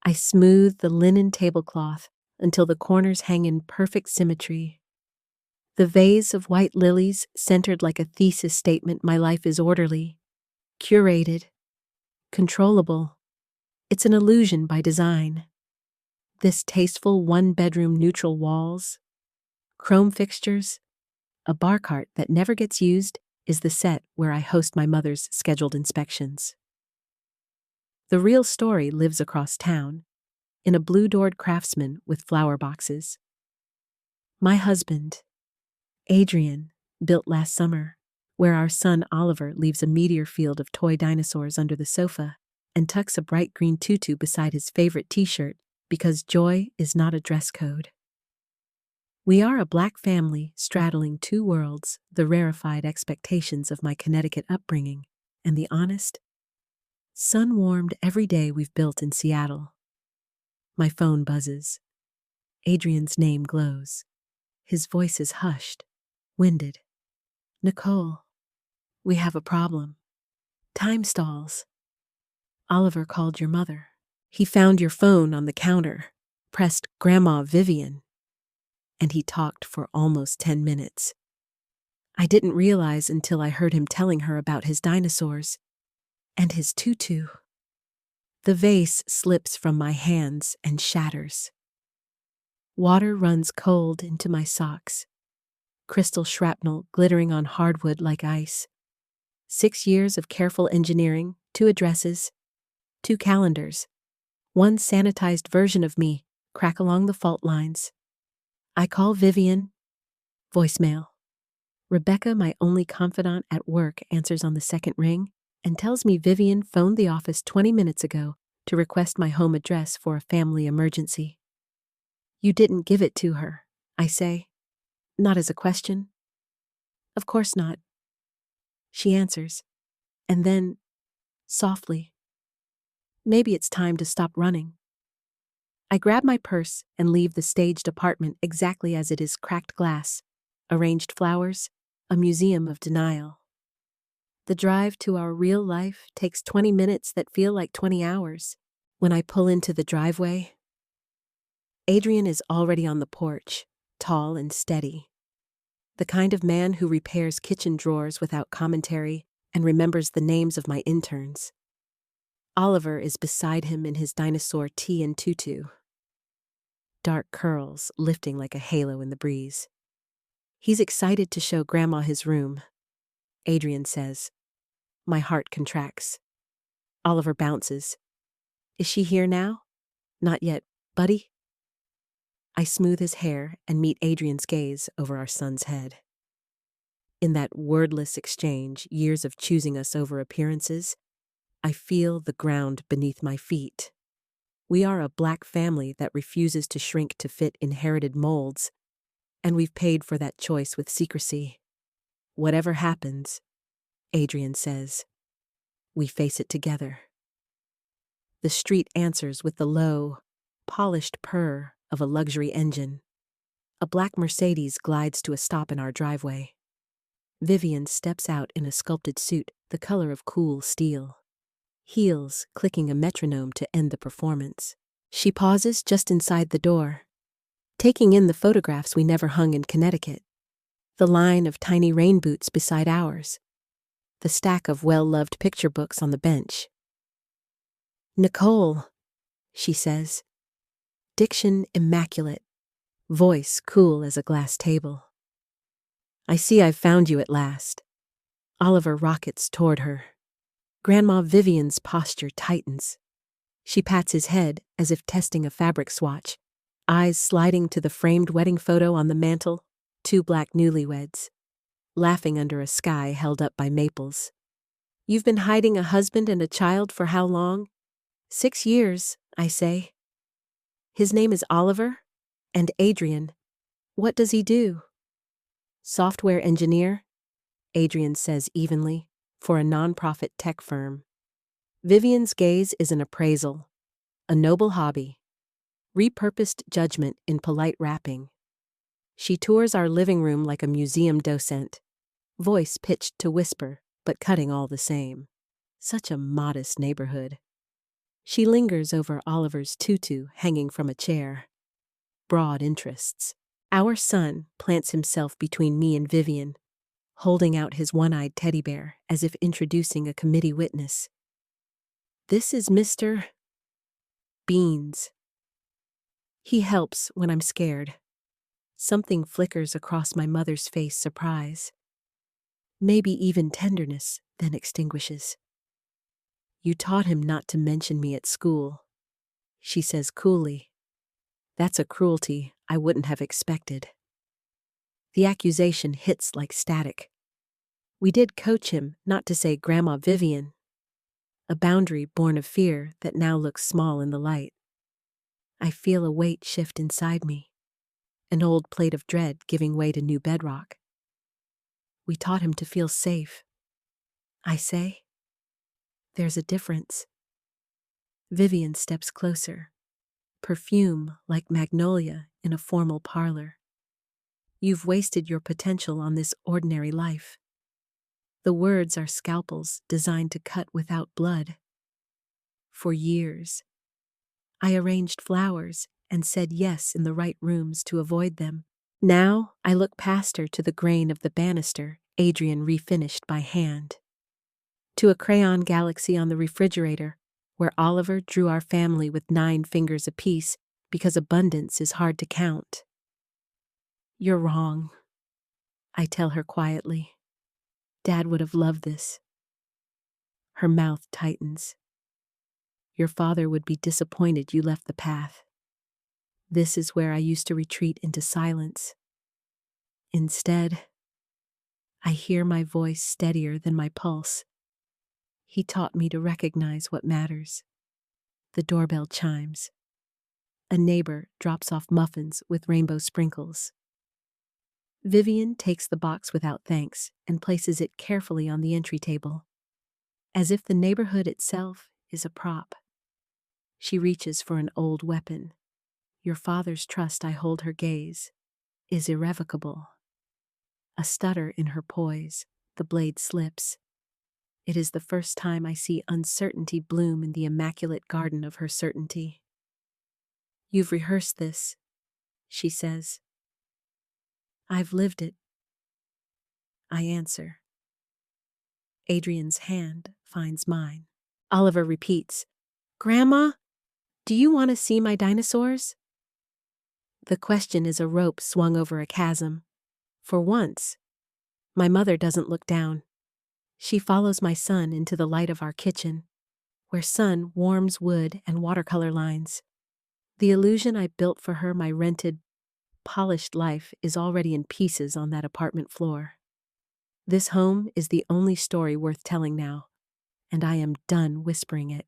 I smooth the linen tablecloth until the corners hang in perfect symmetry. The vase of white lilies centered like a thesis statement. My life is orderly, curated, controllable. It's an illusion by design. This tasteful one-bedroom neutral walls, chrome fixtures, a bar cart that never gets used is the set where I host my mother's scheduled inspections. The real story lives across town, in a blue-doored craftsman with flower boxes. My husband, Adrian, built last summer, where our son Oliver leaves a meteor field of toy dinosaurs under the sofa and tucks a bright green tutu beside his favorite t-shirt because joy is not a dress code. We are a Black family straddling two worlds, the rarefied expectations of my Connecticut upbringing and the honest, sun-warmed every day we've built in Seattle. My phone buzzes. Adrian's name glows. His voice is hushed, winded. Nicole, we have a problem. Time stalls. Oliver called your mother. He found your phone on the counter, pressed Grandma Vivian, and he talked for almost 10 minutes. I didn't realize until I heard him telling her about his dinosaurs and his tutu. The vase slips from my hands and shatters. Water runs cold into my socks. Crystal shrapnel glittering on hardwood like ice. 6 years of careful engineering, 2 addresses, 2 calendars, 1 sanitized version of me crack along the fault lines. I call Vivian. Voicemail. Rebecca, my only confidant at work, answers on the second ring and tells me Vivian phoned the office 20 minutes ago to request my home address for a family emergency. You didn't give it to her, I say. Not as a question. Of course not. She answers, and then, softly, maybe it's time to stop running. I grab my purse and leave the staged apartment exactly as it is: cracked glass, arranged flowers, a museum of denial. The drive to our real life takes 20 minutes that feel like 20 hours. When I pull into the driveway, Adrian is already on the porch, tall and steady. The kind of man who repairs kitchen drawers without commentary and remembers the names of my interns. Oliver is beside him in his dinosaur tee and tutu, dark curls lifting like a halo in the breeze. He's excited to show Grandma his room. Adrian says. My heart contracts. Oliver bounces. Is she here now? Not yet, buddy. I smooth his hair and meet Adrian's gaze over our son's head. In that wordless exchange, years of choosing us over appearances, I feel the ground beneath my feet. We are a Black family that refuses to shrink to fit inherited molds, and we've paid for that choice with secrecy. Whatever happens, Adrian says, we face it together. The street answers with the low, polished purr of a luxury engine. A black Mercedes glides to a stop in our driveway. Vivian steps out in a sculpted suit the color of cool steel. Heels clicking a metronome to end the performance. She pauses just inside the door, taking in the photographs we never hung in Connecticut. The line of tiny rain boots beside ours. The stack of well-loved picture books on the bench. Nicole, she says. Diction immaculate. Voice cool as a glass table. I see I've found you at last. Oliver rockets toward her. Grandma Vivian's posture tightens. She pats his head as if testing a fabric swatch, eyes sliding to the framed wedding photo on the mantel, 2 black newlyweds, laughing under a sky held up by maples. You've been hiding a husband and a child for how long? 6 years, I say. His name is Oliver, and Adrian. What does he do? Software engineer, Adrian says evenly, for a nonprofit tech firm. Vivian's gaze is an appraisal, a noble hobby, repurposed judgment in polite wrapping. She tours our living room like a museum docent, voice pitched to whisper, but cutting all the same. Such a modest neighborhood. She lingers over Oliver's tutu hanging from a chair. Broad interests. Our son plants himself between me and Vivian, holding out his one-eyed teddy bear as if introducing a committee witness. This is Mr. Beans. He helps when I'm scared. Something flickers across my mother's face, surprise. Maybe even tenderness, then extinguishes. You taught him not to mention me at school, she says coolly. That's a cruelty I wouldn't have expected. The accusation hits like static. We did coach him not to say Grandma Vivian, a boundary born of fear that now looks small in the light. I feel a weight shift inside me, an old plate of dread giving way to new bedrock. We taught him to feel safe. I say, there's a difference. Vivian steps closer, perfume like magnolia in a formal parlor. You've wasted your potential on this ordinary life. The words are scalpels designed to cut without blood. For years, I arranged flowers and said yes in the right rooms to avoid them. Now I look past her to the grain of the banister Adrian refinished by hand, to a crayon galaxy on the refrigerator where Oliver drew our family with 9 fingers apiece because abundance is hard to count. You're wrong, I tell her quietly. Dad would have loved this. Her mouth tightens. Your father would be disappointed you left the path. This is where I used to retreat into silence. Instead, I hear my voice steadier than my pulse. He taught me to recognize what matters. The doorbell chimes. A neighbor drops off muffins with rainbow sprinkles. Vivian takes the box without thanks and places it carefully on the entry table, as if the neighborhood itself is a prop. She reaches for an old weapon. Your father's trust, I hold her gaze, is irrevocable. A stutter in her poise, the blade slips. It is the first time I see uncertainty bloom in the immaculate garden of her certainty. You've rehearsed this, she says. I've lived it, I answer. Adrian's hand finds mine. Oliver repeats, Grandma, do you want to see my dinosaurs? The question is a rope swung over a chasm. For once, my mother doesn't look down. She follows my son into the light of our kitchen, where sun warms wood and watercolor lines. The illusion I built for her, my rented, polished life, is already in pieces on that apartment floor. This home is the only story worth telling now, and I am done whispering it.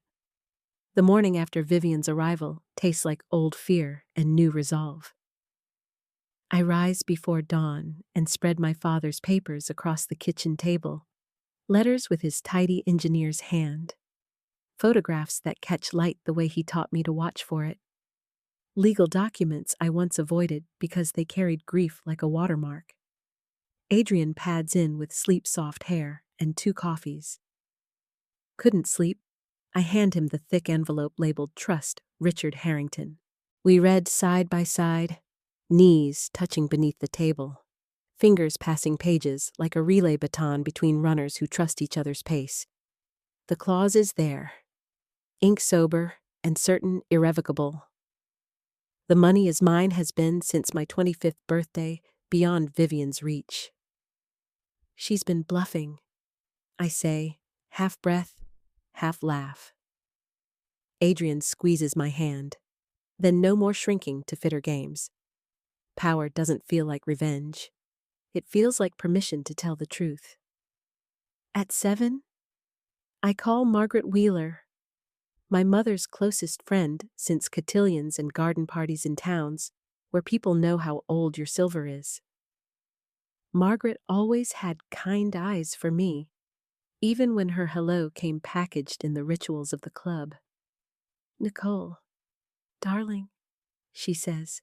The morning after Vivian's arrival tastes like old fear and new resolve. I rise before dawn and spread my father's papers across the kitchen table, letters with his tidy engineer's hand, photographs that catch light the way he taught me to watch for it, legal documents I once avoided because they carried grief like a watermark. Adrian pads in with sleep-soft hair and 2 coffees. Couldn't sleep. I hand him the thick envelope labeled Trust, Richard Harrington. We read side by side, knees touching beneath the table, fingers passing pages like a relay baton between runners who trust each other's pace. The clause is there, ink sober and certain irrevocable. The money is mine has been since my 25th birthday, beyond Vivian's reach. She's been bluffing, I say, half breath, half laugh. Adrian squeezes my hand, then no more shrinking to fit her games. Power doesn't feel like revenge. It feels like permission to tell the truth. At 7, I call Margaret Wheeler, my mother's closest friend since cotillions and garden parties in towns where people know how old your silver is. Margaret always had kind eyes for me, even when her hello came packaged in the rituals of the club. Nicole, darling, she says,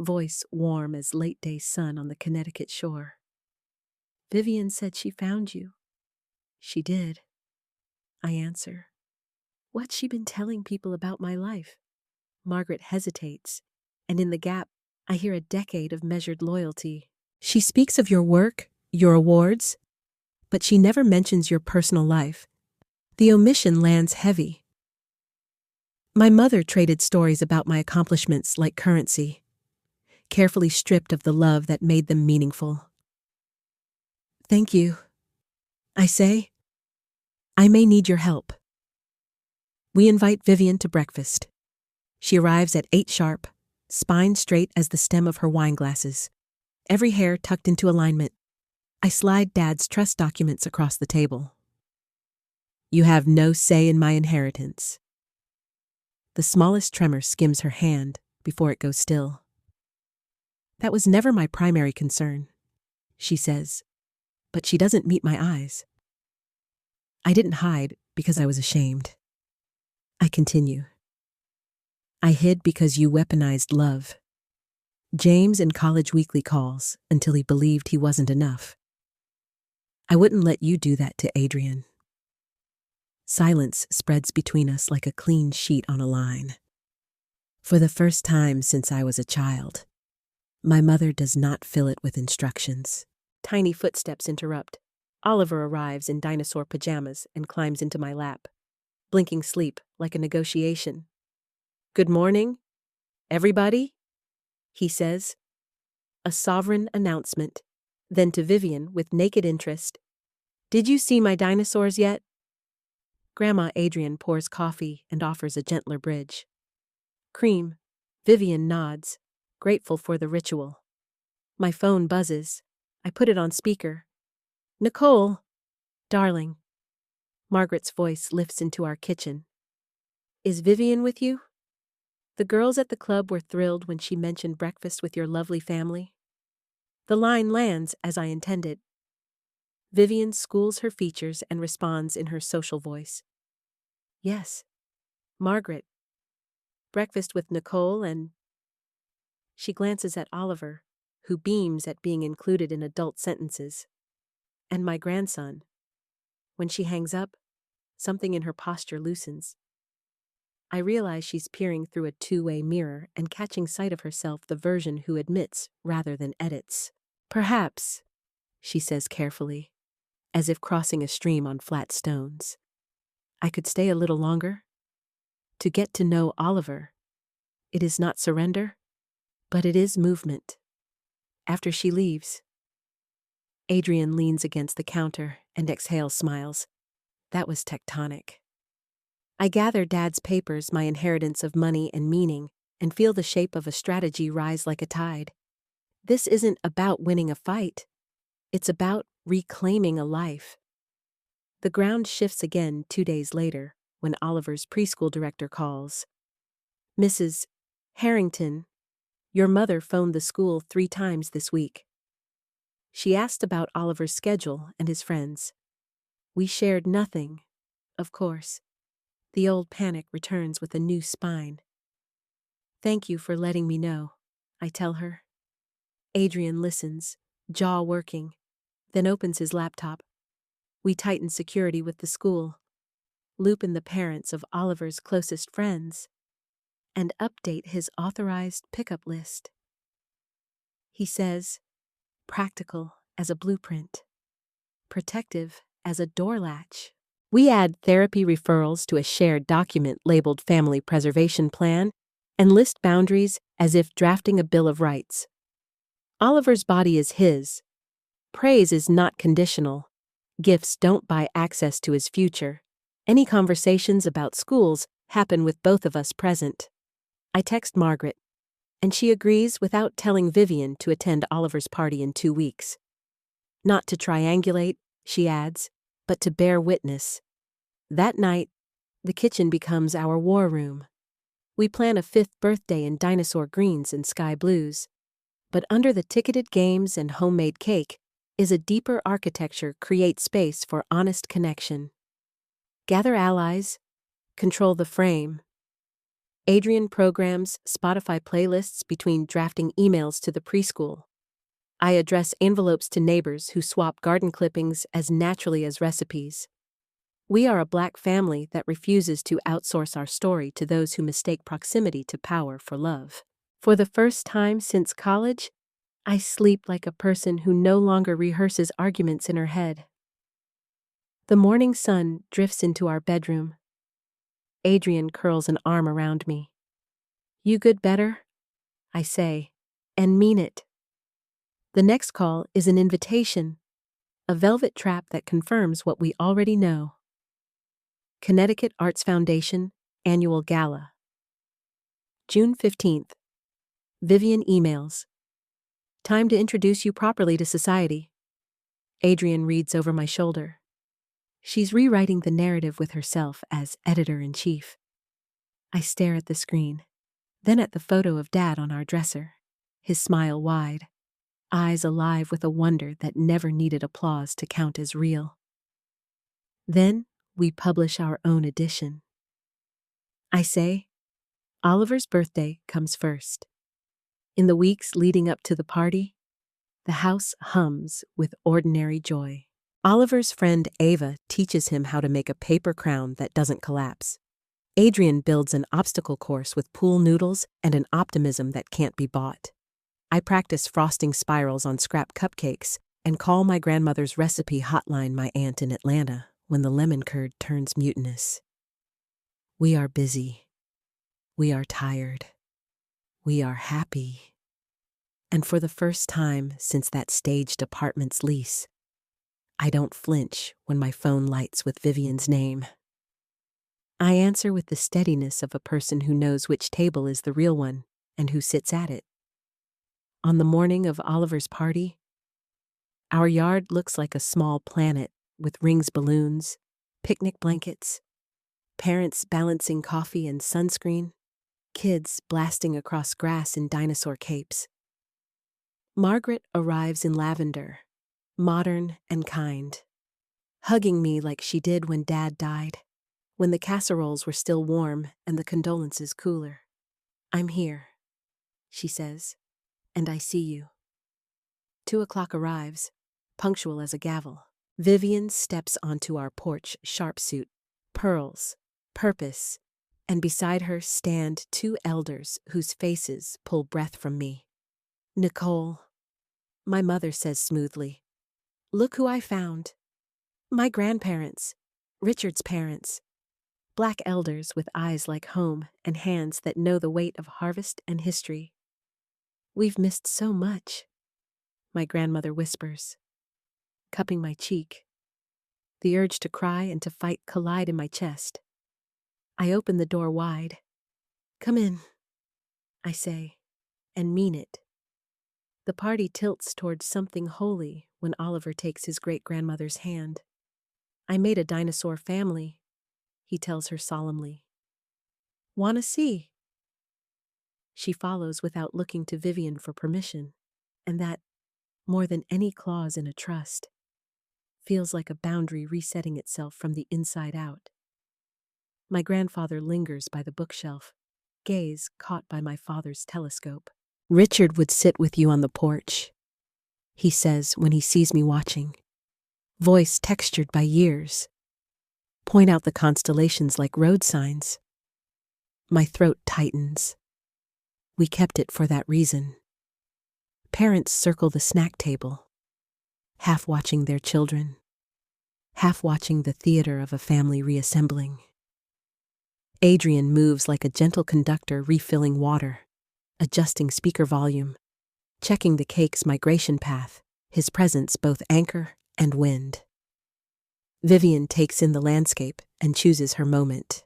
voice warm as late-day sun on the Connecticut shore. Vivian said she found you. She did, I answer. What's she been telling people about my life? Margaret hesitates, and in the gap, I hear a decade of measured loyalty. She speaks of your work, your awards, but she never mentions your personal life. The omission lands heavy. My mother traded stories about my accomplishments like currency, carefully stripped of the love that made them meaningful. Thank you, I say. I may need your help. We invite Vivian to breakfast. She arrives at 8 sharp, spine straight as the stem of her wine glasses, every hair tucked into alignment. I slide Dad's trust documents across the table. You have no say in my inheritance. The smallest tremor skims her hand before it goes still. That was never my primary concern, she says, but she doesn't meet my eyes. I didn't hide because I was ashamed. I continue. I hid because you weaponized love. James in college weekly calls until he believed he wasn't enough. I wouldn't let you do that to Adrian. Silence spreads between us like a clean sheet on a line. For the first time since I was a child, my mother does not fill it with instructions. Tiny footsteps interrupt. Oliver arrives in dinosaur pajamas and climbs into my lap, blinking sleep like a negotiation. Good morning, everybody, he says. A sovereign announcement. Then to Vivian with naked interest. Did you see my dinosaurs yet? Grandma Adrian pours coffee and offers a gentler bridge. Cream. Vivian nods, grateful for the ritual. My phone buzzes. I put it on speaker. Nicole, darling. Margaret's voice lifts into our kitchen. Is Vivian with you? The girls at the club were thrilled when she mentioned breakfast with your lovely family. The line lands as I intended. Vivian schools her features and responds in her social voice. Yes, Margaret. Breakfast with Nicole and... She glances at Oliver, who beams at being included in adult sentences. And my grandson. When she hangs up, something in her posture loosens. I realize she's peering through a two-way mirror and catching sight of herself, the version who admits rather than edits. Perhaps, she says carefully, as if crossing a stream on flat stones. I could stay a little longer. To get to know Oliver. It is not surrender, but it is movement. After she leaves, Adrian leans against the counter and exhales smiles. That was tectonic. I gather Dad's papers, my inheritance of money and meaning, and feel the shape of a strategy rise like a tide. This isn't about winning a fight. It's about reclaiming a life. The ground shifts again 2 days later when Oliver's preschool director calls. Mrs. Harrington, your mother phoned the school 3 times this week. She asked about Oliver's schedule and his friends. We shared nothing, of course. The old panic returns with a new spine. Thank you for letting me know, I tell her. Adrian listens, jaw working, then opens his laptop. We tighten security with the school, loop in the parents of Oliver's closest friends, and update his authorized pickup list. He says, practical as a blueprint, protective as a door latch. We add therapy referrals to a shared document labeled Family Preservation Plan and list boundaries as if drafting a Bill of Rights. Oliver's body is his. Praise is not conditional. Gifts don't buy access to his future. Any conversations about schools happen with both of us present. I text Margaret, and she agrees without telling Vivian to attend Oliver's party in 2 weeks. Not to triangulate, she adds, but to bear witness. That night, the kitchen becomes our war room. We plan a 5th birthday in dinosaur greens and sky blues. But under the ticketed games and homemade cake is a deeper architecture create space for honest connection. Gather allies, control the frame. Adrian programs Spotify playlists between drafting emails to the preschool. I address envelopes to neighbors who swap garden clippings as naturally as recipes. We are a Black family that refuses to outsource our story to those who mistake proximity to power for love. For the first time since college, I sleep like a person who no longer rehearses arguments in her head. The morning sun drifts into our bedroom. Adrian curls an arm around me. "You good better?" I say, and mean it. The next call is an invitation, a velvet trap that confirms what we already know. Connecticut Arts Foundation Annual Gala. June 15th. Vivian emails. "Time to introduce you properly to society." Adrian reads over my shoulder. She's rewriting the narrative with herself as editor-in-chief. I stare at the screen, then at the photo of Dad on our dresser, his smile wide, eyes alive with a wonder that never needed applause to count as real. Then we publish our own edition. I say, Oliver's birthday comes first. In the weeks leading up to the party, the house hums with ordinary joy. Oliver's friend Ava teaches him how to make a paper crown that doesn't collapse. Adrian builds an obstacle course with pool noodles and an optimism that can't be bought. I practice frosting spirals on scrap cupcakes and call my grandmother's recipe hotline my aunt in Atlanta when the lemon curd turns mutinous. We are busy. We are tired. We are happy. And for the first time since that staged apartment's lease, I don't flinch when my phone lights with Vivian's name. I answer with the steadiness of a person who knows which table is the real one and who sits at it. On the morning of Oliver's party, our yard looks like a small planet with rings balloons, picnic blankets, parents balancing coffee and sunscreen, kids blasting across grass in dinosaur capes. Margaret arrives in lavender, modern and kind, hugging me like she did when Dad died, when the casseroles were still warm and the condolences cooler. "I'm here," she says, "and I see you." 2:00 arrives, punctual as a gavel. Vivian steps onto our porch sharpsuit, pearls, purpose, and beside her stand two elders whose faces pull breath from me. "Nicole," my mother says smoothly, "look who I found. My grandparents, Richard's parents, Black elders with eyes like home and hands that know the weight of harvest and history. We've missed so much," my grandmother whispers, cupping my cheek. The urge to cry and to fight collide in my chest. I open the door wide. "Come in," I say, and mean it. The party tilts towards something holy when Oliver takes his great-grandmother's hand. "I made a dinosaur family," he tells her solemnly. "Wanna see?" She follows without looking to Vivian for permission, and that, more than any clause in a trust, feels like a boundary resetting itself from the inside out. My grandfather lingers by the bookshelf, gaze caught by my father's telescope. "Richard would sit with you on the porch," he says when he sees me watching, voice textured by years. Point out the constellations like road signs. My throat tightens. We kept it for that reason. Parents circle the snack table, half watching their children, half watching the theater of a family reassembling. Adrian moves like a gentle conductor refilling water, adjusting speaker volume, checking the cake's migration path, his presence both anchor and wind. Vivian takes in the landscape and chooses her moment.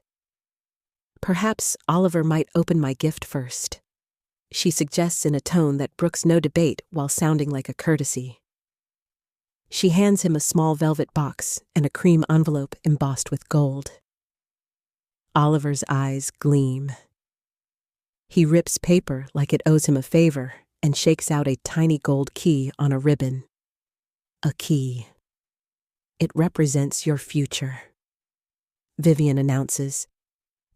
"Perhaps Oliver might open my gift first," she suggests in a tone that brooks no debate while sounding like a courtesy. She hands him a small velvet box and a cream envelope embossed with gold. Oliver's eyes gleam. He rips paper like it owes him a favor and shakes out a tiny gold key on a ribbon. A key. "It represents your future," Vivian announces,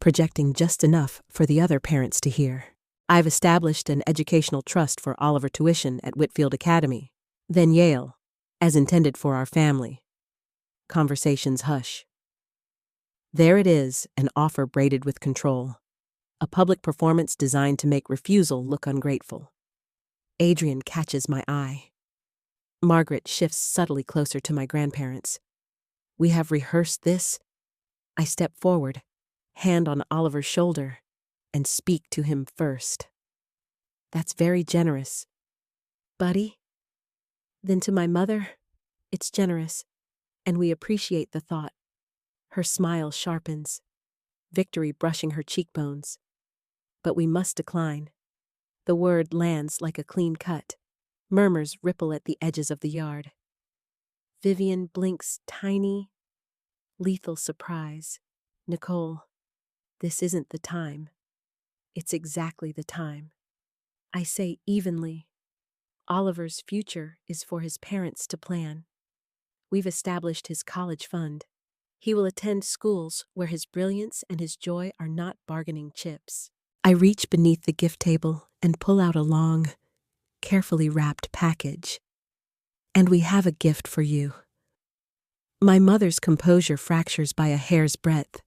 projecting just enough for the other parents to hear. "I've established an educational trust for Oliver tuition at Whitfield Academy, then Yale, as intended for our family." Conversations hush. There it is, an offer braided with control. A public performance designed to make refusal look ungrateful. Adrian catches my eye. Margaret shifts subtly closer to my grandparents. We have rehearsed this. I step forward, hand on Oliver's shoulder, and speak to him first. That's very generous. Buddy? Then to my mother, it's generous, and we appreciate the thought. Her smile sharpens, victory brushing her cheekbones. But we must decline. The word lands like a clean cut. Murmurs ripple at the edges of the yard. Vivian blinks tiny, lethal surprise. Nicole, this isn't the time. It's exactly the time. I say evenly. Oliver's future is for his parents to plan. We've established his college fund. He will attend schools where his brilliance and his joy are not bargaining chips. I reach beneath the gift table and pull out a long, carefully wrapped package. And we have a gift for you. My mother's composure fractures by a hair's breadth.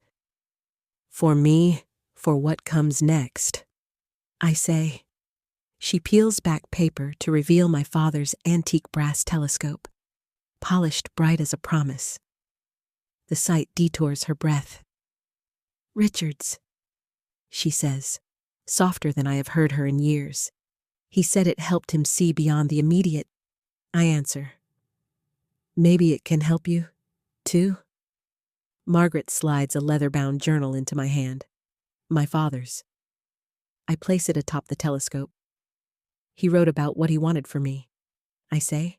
For me, for what comes next, I say. She peels back paper to reveal my father's antique brass telescope, polished bright as a promise. The sight detours her breath. Richard's, she says, softer than I have heard her in years. He said it helped him see beyond the immediate. I answer. Maybe it can help you, too? Margaret slides a leather-bound journal into my hand. My father's. I place it atop the telescope. He wrote about what he wanted for me, I say.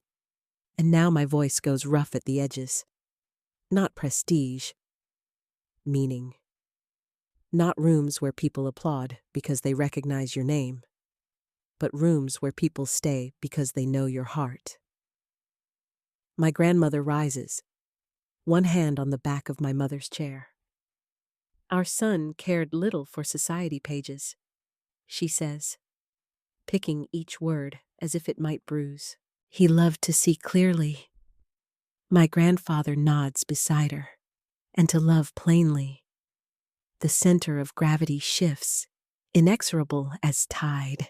And now my voice goes rough at the edges. Not prestige. Meaning. Not rooms where people applaud because they recognize your name, but rooms where people stay because they know your heart. My grandmother rises, one hand on the back of my mother's chair. Our son cared little for society pages, she says, picking each word as if it might bruise. He loved to see clearly. My grandfather nods beside her, and to love plainly. The center of gravity shifts, inexorable as tide.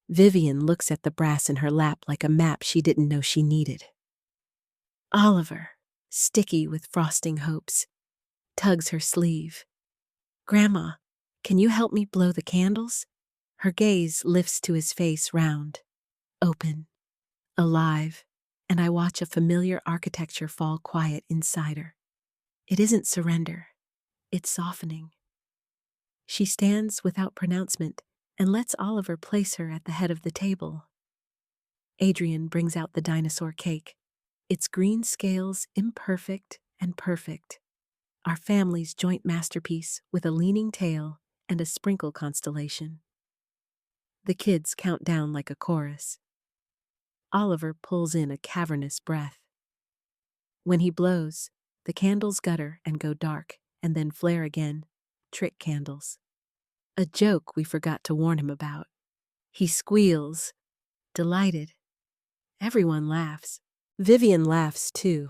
Vivian looks at the brass in her lap like a map she didn't know she needed. Oliver, sticky with frosting hopes, tugs her sleeve. Grandma, can you help me blow the candles? Her gaze lifts to his face round, open, alive, and I watch a familiar architecture fall quiet inside her. It isn't surrender, it's softening. She stands without pronouncement and lets Oliver place her at the head of the table. Adrian brings out the dinosaur cake, its green scales imperfect and perfect, our family's joint masterpiece with a leaning tail and a sprinkle constellation. The kids count down like a chorus. Oliver pulls in a cavernous breath. When he blows, the candles gutter and go dark, and then flare again, trick candles. A joke we forgot to warn him about. He squeals, delighted. Everyone laughs. Vivian laughs too,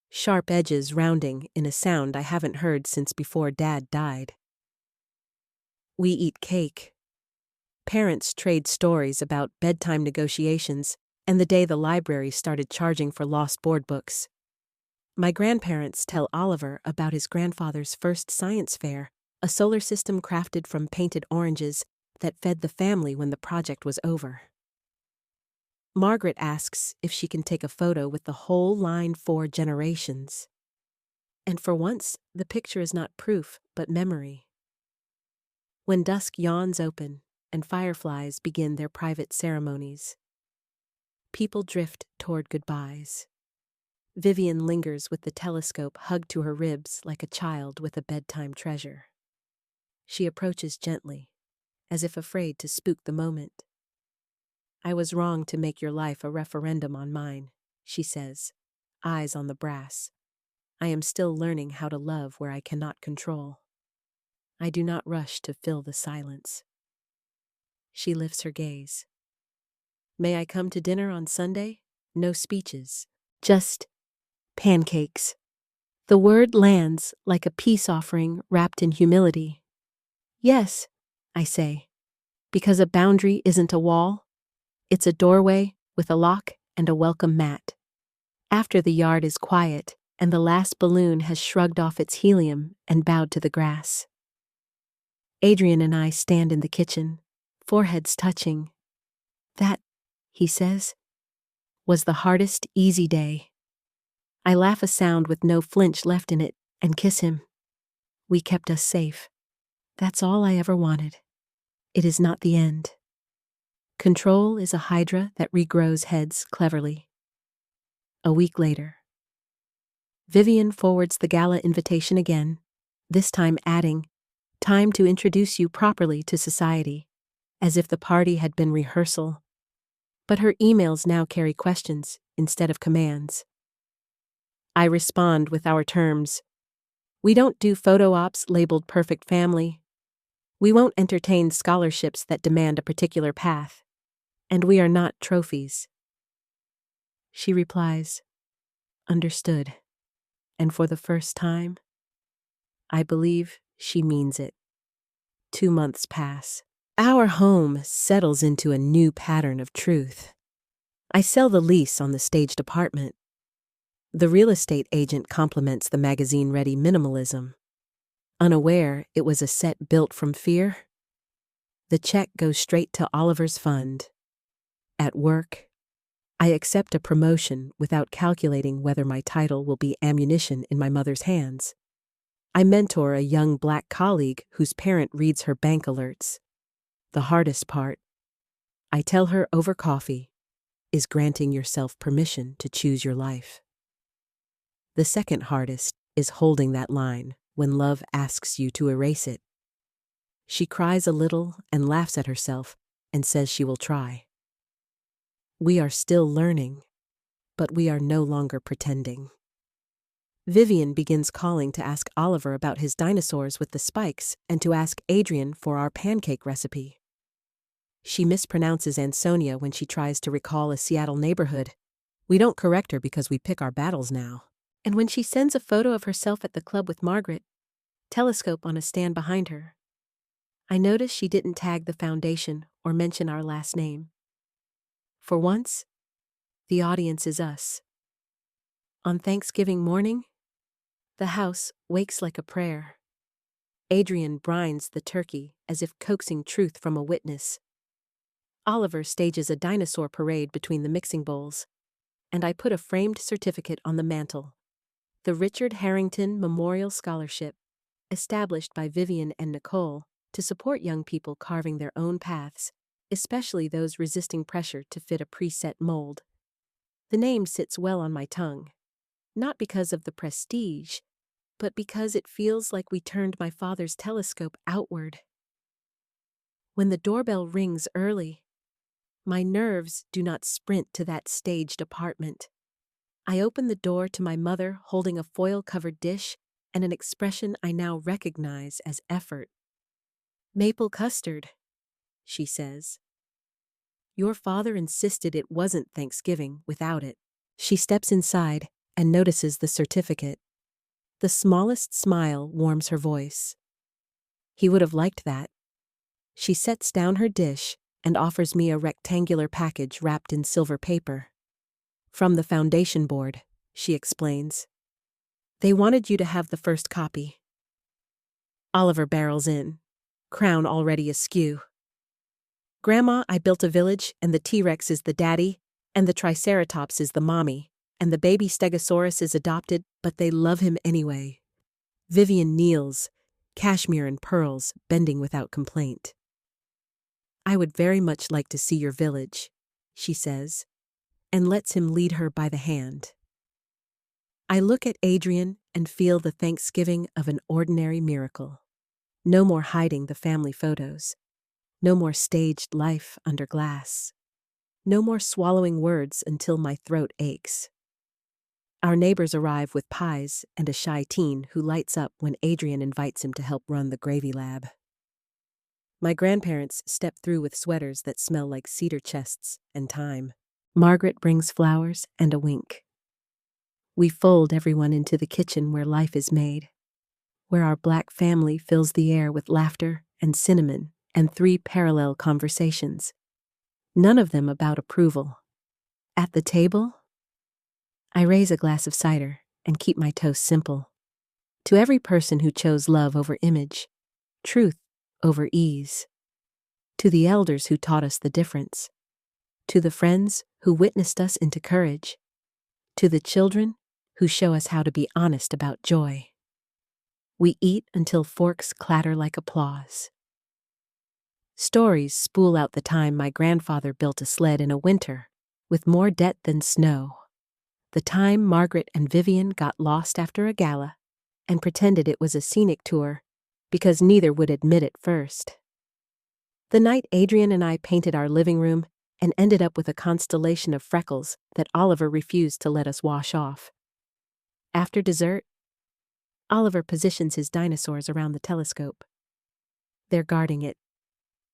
sharp edges rounding in a sound I haven't heard since before Dad died. We eat cake. Parents trade stories about bedtime negotiations and the day the library started charging for lost board books. My grandparents tell Oliver about his grandfather's first science fair, a solar system crafted from painted oranges that fed the family when the project was over. Margaret asks if she can take a photo with the whole line for generations. And for once, the picture is not proof, but memory. When dusk yawns open and fireflies begin their private ceremonies, people drift toward goodbyes. Vivian lingers with the telescope hugged to her ribs like a child with a bedtime treasure. She approaches gently, as if afraid to spook the moment. I was wrong to make your life a referendum on mine, she says, eyes on the brass. I am still learning how to love where I cannot control. I do not rush to fill the silence. She lifts her gaze. May I come to dinner on Sunday? No speeches, just pancakes. The word lands like a peace offering wrapped in humility. Yes, I say, because a boundary isn't a wall, it's a doorway with a lock and a welcome mat. After the yard is quiet and the last balloon has shrugged off its helium and bowed to the grass, Adrian and I stand in the kitchen, foreheads touching. That, he says, was the hardest easy day. I laugh a sound with no flinch left in it and kiss him. We kept us safe. That's all I ever wanted. It is not the end. Control is a hydra that regrows heads cleverly. A week later, Vivian forwards the gala invitation again, this time adding, "Time to introduce you properly to society," as if the party had been rehearsal. But her emails now carry questions instead of commands. I respond with our terms. We don't do photo ops labeled perfect family. We won't entertain scholarships that demand a particular path. And we are not trophies. She replies, "Understood." And for the first time, I believe she means it. 2 months pass. Our home settles into a new pattern of truth. I sell the lease on the staged apartment. The real estate agent compliments the magazine-ready minimalism. Unaware it was a set built from fear, the check goes straight to Oliver's fund. At work, I accept a promotion without calculating whether my title will be ammunition in my mother's hands. I mentor a young black colleague whose parent reads her bank alerts. The hardest part, I tell her over coffee, is granting yourself permission to choose your life. The second hardest is holding that line when love asks you to erase it. She cries a little and laughs at herself and says she will try. We are still learning, but we are no longer pretending. Vivian begins calling to ask Oliver about his dinosaurs with the spikes and to ask Adrian for our pancake recipe. She mispronounces Ansonia when she tries to recall a Seattle neighborhood. We don't correct her because we pick our battles now. And when she sends a photo of herself at the club with Margaret, telescope on a stand behind her, I notice she didn't tag the foundation or mention our last name. For once, the audience is us. On Thanksgiving morning, the house wakes like a prayer. Adrian brines the turkey as if coaxing truth from a witness. Oliver stages a dinosaur parade between the mixing bowls, and I put a framed certificate on the mantel. The Richard Harrington Memorial Scholarship, established by Vivian and Nicole to support young people carving their own paths, especially those resisting pressure to fit a preset mold. The name sits well on my tongue, not because of the prestige, but because it feels like we turned my father's telescope outward. When the doorbell rings early, my nerves do not sprint to that staged apartment. I open the door to my mother holding a foil-covered dish and an expression I now recognize as effort. "Maple custard," she says. "Your father insisted it wasn't Thanksgiving without it." She steps inside and notices the certificate. The smallest smile warms her voice. He would have liked that. She sets down her dish and offers me a rectangular package wrapped in silver paper. "From the foundation board," she explains. "They wanted you to have the first copy." Oliver barrels in, crown already askew. "Grandma, I built a village, and the T-Rex is the daddy, and the Triceratops is the mommy, and the baby Stegosaurus is adopted, but they love him anyway." Vivian kneels, cashmere and pearls, bending without complaint. "I would very much like to see your village," she says, and lets him lead her by the hand. I look at Adrian and feel the thanksgiving of an ordinary miracle. No more hiding the family photos. No more staged life under glass. No more swallowing words until my throat aches. Our neighbors arrive with pies and a shy teen who lights up when Adrian invites him to help run the gravy lab. My grandparents step through with sweaters that smell like cedar chests and thyme. Margaret brings flowers and a wink. We fold everyone into the kitchen where life is made, where our black family fills the air with laughter and cinnamon and 3 parallel conversations, none of them about approval. At the table, I raise a glass of cider and keep my toast simple. To every person who chose love over image, truth over ease. To the elders who taught us the difference. To the friends who witnessed us into courage. To the children who show us how to be honest about joy. We eat until forks clatter like applause. Stories spool out the time my grandfather built a sled in a winter with more debt than snow. The time Margaret and Vivian got lost after a gala and pretended it was a scenic tour because neither would admit it first. The night Adrian and I painted our living room and ended up with a constellation of freckles that Oliver refused to let us wash off. After dessert, Oliver positions his dinosaurs around the telescope. They're guarding it.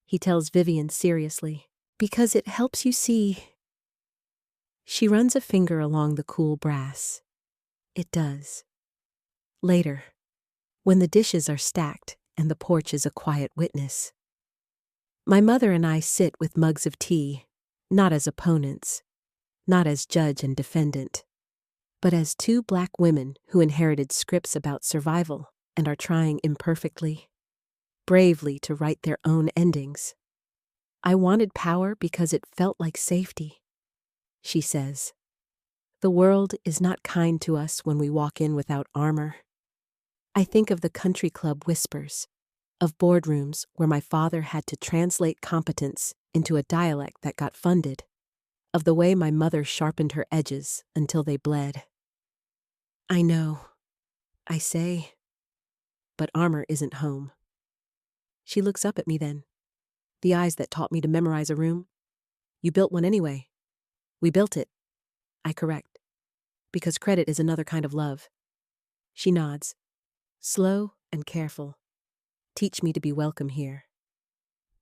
He tells Vivian seriously, because it helps you see. She runs a finger along the cool brass. It does. Later, when the dishes are stacked and the porch is a quiet witness, my mother and I sit with mugs of tea, not as opponents, not as judge and defendant, but as 2 black women who inherited scripts about survival and are trying imperfectly, bravely to write their own endings. I wanted power because it felt like safety, she says. The world is not kind to us when we walk in without armor. I think of the country club whispers, of boardrooms where my father had to translate competence into a dialect that got funded, of the way my mother sharpened her edges until they bled. I know, I say, but armor isn't home. She looks up at me then, the eyes that taught me to memorize a room. You built one anyway. We built it, I correct, because credit is another kind of love. She nods, slow and careful. Teach me to be welcome here.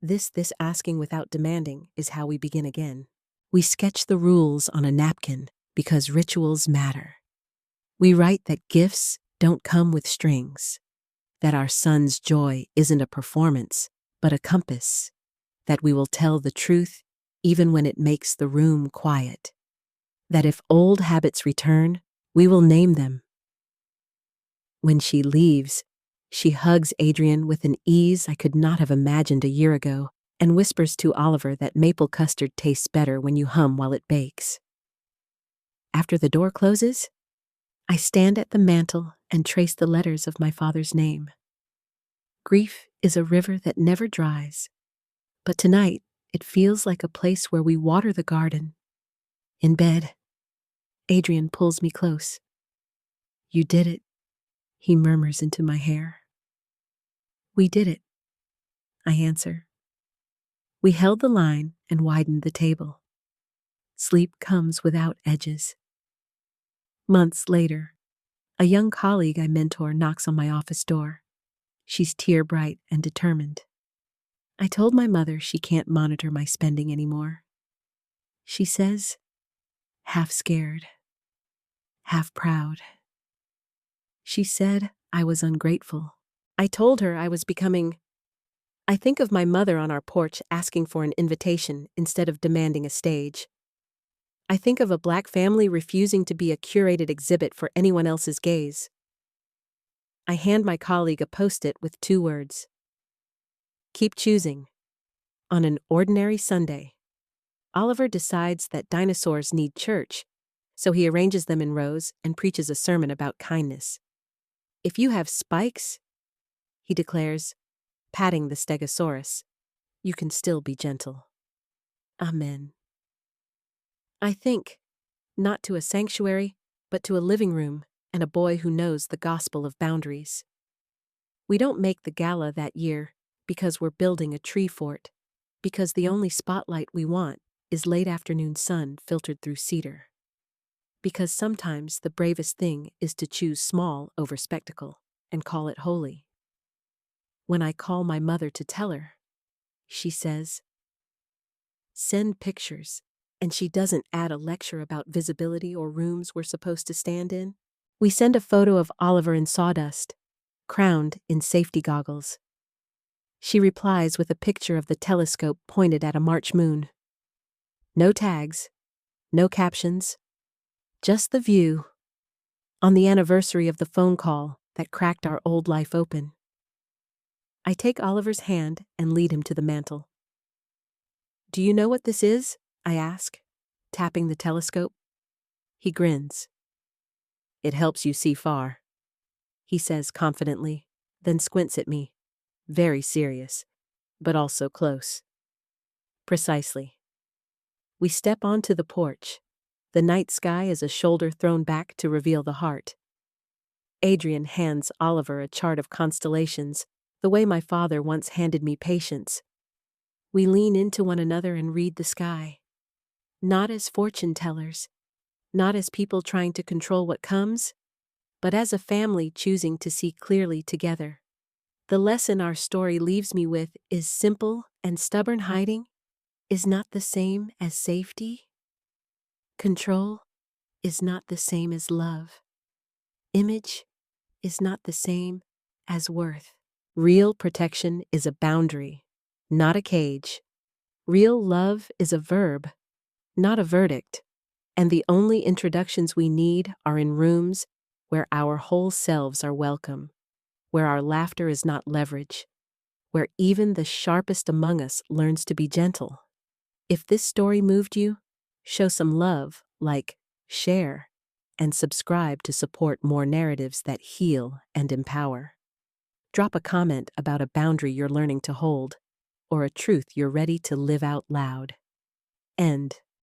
This asking without demanding is how we begin again. We sketch the rules on a napkin because rituals matter. We write that gifts don't come with strings, that our son's joy isn't a performance, but a compass, that we will tell the truth even when it makes the room quiet, that if old habits return, we will name them. When she leaves, she hugs Adrian with an ease I could not have imagined a year ago and whispers to Oliver that maple custard tastes better when you hum while it bakes. After the door closes, I stand at the mantel and trace the letters of my father's name. Grief is a river that never dries, but tonight it feels like a place where we water the garden. In bed, Adrian pulls me close. You did it, he murmurs into my hair. We did it, I answer. We held the line and widened the table. Sleep comes without edges. Months later, a young colleague I mentor knocks on my office door. She's tear-bright and determined. I told my mother she can't monitor my spending anymore. She says, half scared, half proud. She said I was ungrateful. I told her I was becoming. I think of my mother on our porch asking for an invitation instead of demanding a stage. I think of a black family refusing to be a curated exhibit for anyone else's gaze. I hand my colleague a post-it with 2 words. Keep choosing. On an ordinary Sunday, Oliver decides that dinosaurs need church, so he arranges them in rows and preaches a sermon about kindness. If you have spikes, he declares, patting the stegosaurus, you can still be gentle. Amen. I think, not to a sanctuary, but to a living room and a boy who knows the gospel of boundaries. We don't make the gala that year because we're building a tree fort, because the only spotlight we want is late afternoon sun filtered through cedar. Because sometimes the bravest thing is to choose small over spectacle and call it holy. When I call my mother to tell her, she says, send pictures And she doesn't add a lecture about visibility or rooms we're supposed to stand in. We send a photo of Oliver in sawdust, crowned in safety goggles. She replies with a picture of the telescope pointed at a March moon. No tags, no captions, just the view. On the anniversary of the phone call that cracked our old life open. I take Oliver's hand and lead him to the mantel. Do you know what this is? I ask, tapping the telescope. He grins. It helps you see far, he says confidently, then squints at me. Very serious, but also close. Precisely. We step onto the porch. The night sky is a shoulder thrown back to reveal the heart. Adrian hands Oliver a chart of constellations, the way my father once handed me patience. We lean into one another and read the sky. Not as fortune tellers, not as people trying to control what comes, but as a family choosing to see clearly together. The lesson our story leaves me with is simple and stubborn. Hiding is not the same as safety. Control is not the same as love. Image is not the same as worth. Real protection is a boundary, not a cage. Real love is a verb, not a verdict. And the only introductions we need are in rooms where our whole selves are welcome, where our laughter is not leverage, where even the sharpest among us learns to be gentle. If this story moved you, show some love, like, share, and subscribe to support more narratives that heal and empower. Drop a comment about a boundary you're learning to hold, or a truth you're ready to live out loud. End.